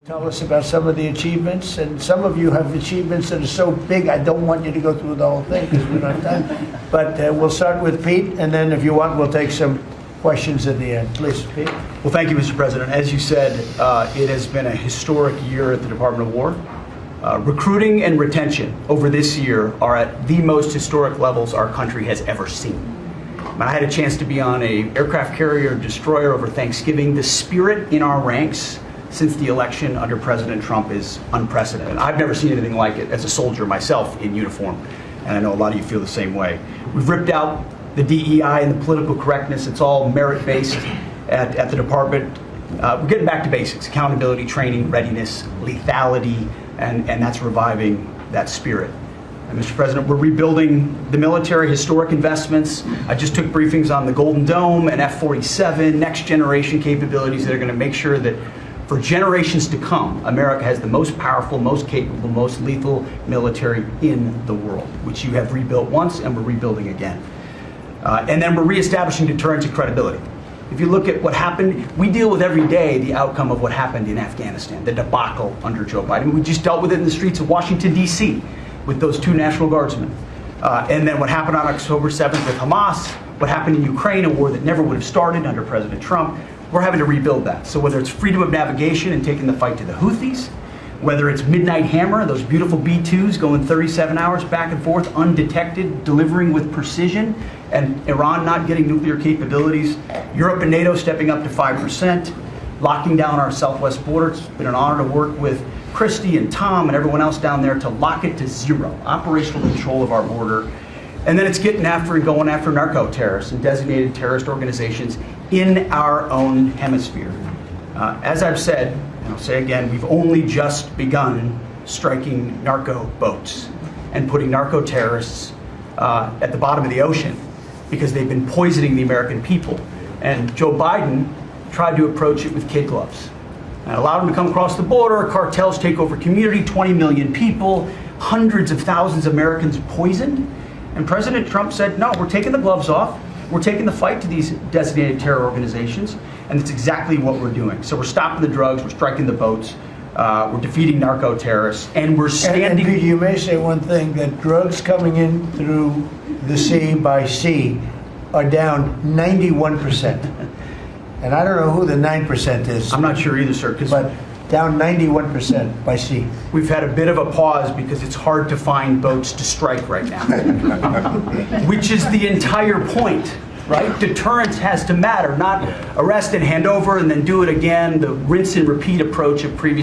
Tell us about some of the achievements, and some of you have achievements that are so big I don't want you to go through the whole thing because we don't have time. But we'll start with Pete, and then if you want, we'll take some questions at the end. Please, Pete. Well, thank you, Mr. President. As you said, it has been a historic year at the Department of War. Recruiting and retention over this year are at the most historic levels our country has ever seen. When I had a chance to be on an aircraft carrier destroyer over Thanksgiving, the spirit in our ranks since the election under President Trump is unprecedented. I've never seen anything like it as a soldier myself in uniform, and I know a lot of you feel the same way. We've ripped out the DEI and the political correctness. It's all merit-based at the department. We're getting back to basics: accountability, training, readiness, lethality, and that's reviving that spirit. And Mr. President, we're rebuilding the military, historic investments. I just took briefings on the Golden Dome and F-47, next generation capabilities that are going to make sure that for generations to come, America has the most powerful, most capable, most lethal military in the world, which you have rebuilt once and we're rebuilding again. And then we're reestablishing deterrence and credibility. If you look at what happened, we deal with every day the outcome of what happened in Afghanistan, the debacle under Joe Biden. We just dealt with it in the streets of Washington, D.C. with those 2 National Guardsmen. And then what happened on October 7th with Hamas, what happened in Ukraine, a war that never would have started under President Trump. We're having to rebuild that. So whether it's freedom of navigation and taking the fight to the Houthis, whether it's Midnight Hammer, those beautiful B-2s going 37 hours back and forth, undetected, delivering with precision, and Iran not getting nuclear capabilities, Europe and NATO stepping up to 5%, locking down our southwest border. It's been an honor to work with Christy and Tom and everyone else down there to lock it to 0, operational control of our border. And then it's getting after and going after narco-terrorists and designated terrorist organizations in our own hemisphere. As I've said, and I'll say again, we've only just begun striking narco boats and putting narco-terrorists at the bottom of the ocean because they've been poisoning the American people. And Joe Biden tried to approach it with kid gloves and allowed them to come across the border. Cartels take over community, 20 million people, hundreds of thousands of Americans poisoned. And President Trump said, no, we're taking the gloves off. We're taking the fight to these designated terror organizations, and it's exactly what we're doing. So we're stopping the drugs, we're striking the boats, we're defeating narco-terrorists, and we're standing... And you may say one thing, that drugs coming in through the sea by sea are down 91%. And I don't know who the 9% is. I'm not sure either, sir. But down 91% by sea. We've had a bit of a pause because it's hard to find boats to strike right now. Which is the entire point, right? Deterrence has to matter, not arrest and hand over and then do it again, the rinse and repeat approach of previous